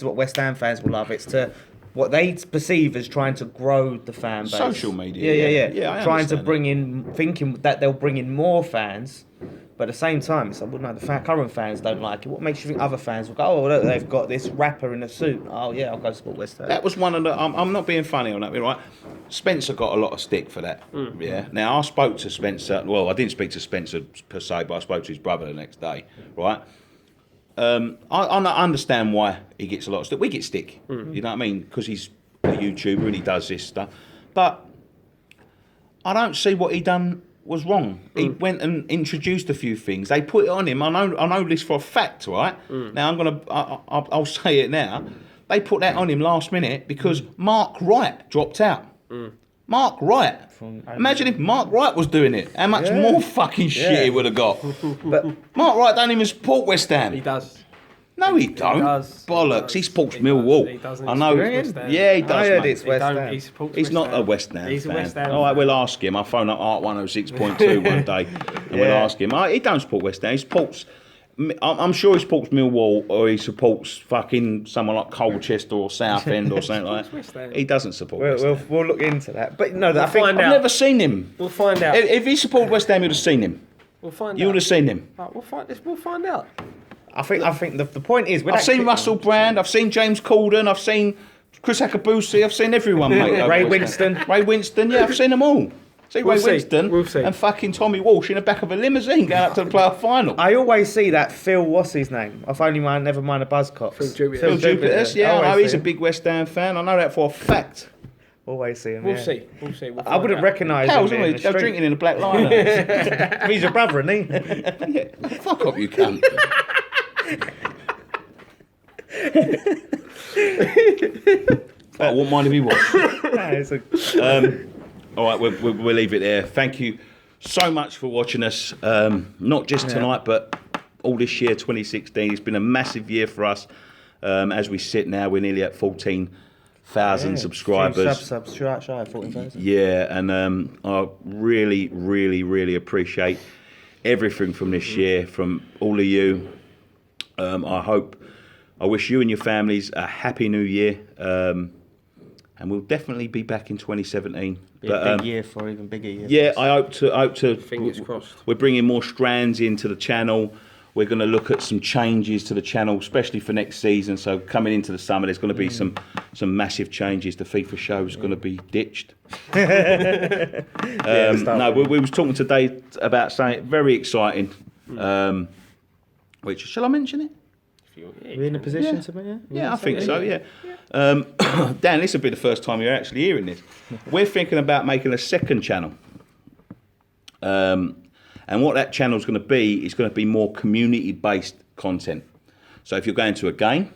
what West Ham fans will love. It's to what they perceive as trying to grow the fan base. Social media. Yeah. I trying to understand thinking that they'll bring in more fans, but at the same time, it's like, well, no, the current fans don't like it. What makes you think other fans will go, oh, look, they've got this rapper in a suit. Oh, yeah, I'll go support West Ham. That was one of the. I'm not being funny on that, right? Spencer got a lot of stick for that. Yeah. Now I spoke to Spencer. Well, I didn't speak to Spencer per se, but I spoke to his brother the next day. Right. I understand why he gets a lot of stick. We get stick. You know what I mean? Because he's a YouTuber and he does this stuff. But I don't see what he done was wrong. He went and introduced a few things. They put it on him. I know this for a fact, right? Now I'll say it now. They put that on him last minute because Mark Wright dropped out. Mark Wright. Imagine if Mark Wright was doing it. How much more fucking shit he would have got. But Mark Wright don't even support West Ham. He does. No, he don't. Bollocks. He supports Millwall. He doesn't. I know. Yeah, he does. I heard mate. it's West Ham. He supports He's West not Ham. a West Ham He's a fan. West Ham All right, fan. we'll ask him. I'll phone up Art 106.2 one day and we'll ask him. He don't support West Ham. He supports. I'm sure he supports Millwall or he supports fucking someone like Colchester or Southend or something like that. He doesn't support West Ham. we'll look into that. But no, I We'll think find I've out. never seen him. We'll find out. If he supported West Ham, you'd have seen him. We'll find You out. would have seen him. Right, we'll find out. I think the point is, I've seen Russell Brand. I've seen James Corden. I've seen Chris Akabusi. I've seen everyone, mate. Ray Winston. Ray Winston. Yeah, I've seen them all. See We'll Ray see. Winston We'll see. and fucking Tommy Walsh in the back of a limousine going up to the playoff final. I always see that Phil, what's his name? I've only mind, never mind a Buzzcocks. Phil Jupiter. Phil Jupiter. Yeah, I know Always he's see a him. big West Ham fan. I know that for a fact. Always see him. We'll yeah. see. We'll see. We'll I find wouldn't out. recognise Hell, him. in they're the street. drinking in a black liner. He's your brother, isn't he? Yeah. Fuck off, you cunt. I wouldn't mind if he was. No, it's a- All right, we'll leave it there. Thank you so much for watching us. Not just tonight, but all this year, 2016. It's been a massive year for us. As we sit now, we're nearly at 14,000 subscribers. Subs, shy of 14,000. Yeah, and I really, really, really appreciate everything from this year, from all of you. I wish you and your families a happy new year. And we'll definitely be back in 2017. Be a big year for even bigger year. Yeah, I hope to. Fingers crossed. We're bringing more strands into the channel. We're going to look at some changes to the channel, especially for next season. So coming into the summer, there's going to be some massive changes. The FIFA show is going to be ditched. No, we was talking today about something very exciting. Which shall I mention it? Are we in a position to be? Yeah, I think so, yeah. Dan, this will be the first time you're actually hearing this. We're thinking about making a second channel. And what that channel is going to be more community-based content. So if you're going to a game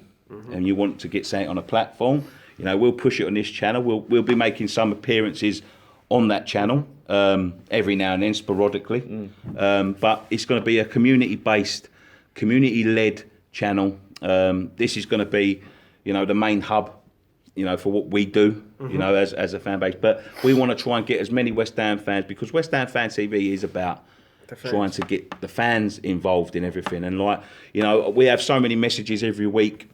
and you want to get something on a platform, we'll push it on this channel. We'll be making some appearances on that channel every now and then, sporadically. But it's going to be a community-based, community-led channel. This is going to be, the main hub, for what we do, as a fan base. But we want to try and get as many West Ham fans, because West Ham Fan TV is about trying to get the fans involved in everything. And we have so many messages every week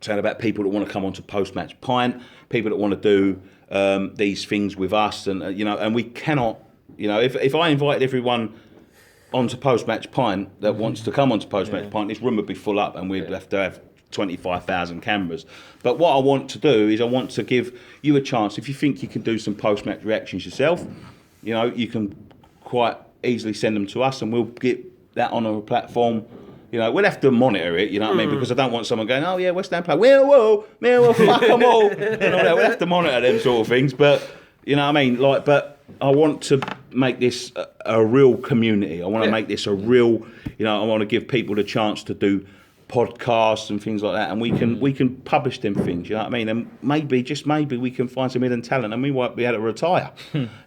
saying about people that want to come onto post-match pint, people that want to do these things with us, and and we cannot, if I invited everyone onto post-match pint that wants to come onto post-match pint, this room would be full up, and we'd have to have 25,000 cameras. But what I want to do is I want to give you a chance. If you think you can do some post-match reactions yourself, you can quite easily send them to us, and we'll get that on a platform. We'll have to monitor it, what I mean? Because I don't want someone going, oh yeah, West Ham play, Millwall, fuck them all. We'll have to monitor them sort of things. But, what I mean? But I want to make this a real community. I want to make this a real, I want to give people the chance to do podcasts and things like that, and we can publish them things, what I mean? And maybe, just maybe, we can find some hidden talent, and we might be able to retire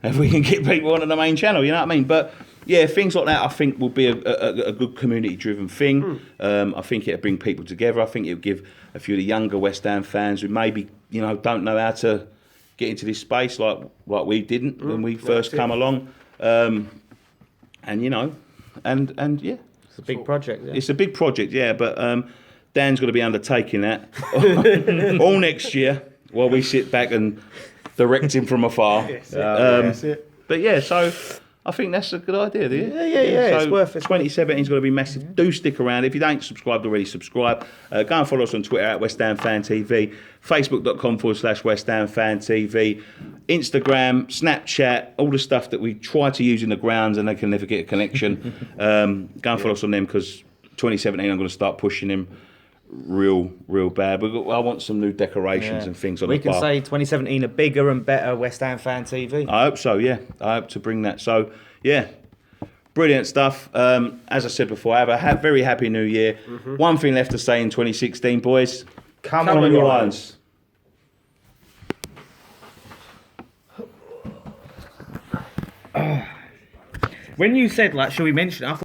if we can get people onto the main channel, what I mean? But yeah, things like that I think will be a good community-driven thing. I think it'll bring people together. I think it'll give a few of the younger West Ham fans who maybe don't know how to get into this space like we didn't when we first come along, and yeah. It's a big project. Yeah. It's a big project, yeah. But Dan's going to be undertaking that all next year while we sit back and direct him from afar. That's it. But yeah, so I think that's a good idea, do you? Yeah. So It's worth it. 2017 is going to be massive. Do stick around. If you don't subscribe already, subscribe. Go and follow us on Twitter at West Ham Fan TV, Facebook.com/West Ham Fan TV, Instagram, Snapchat, all the stuff that we try to use in the grounds and they can never get a connection. Go and follow us on them, because 2017 I'm going to start pushing them real bad. I want some new decorations and things on the bar. We can say 2017 a bigger and better West Ham Fan TV. I hope so, yeah. I hope to bring that. So, yeah, brilliant stuff. As I said before, have a very happy new year. One thing left to say in 2016, boys. Come on your Lions. When you said, shall we mention it? I thought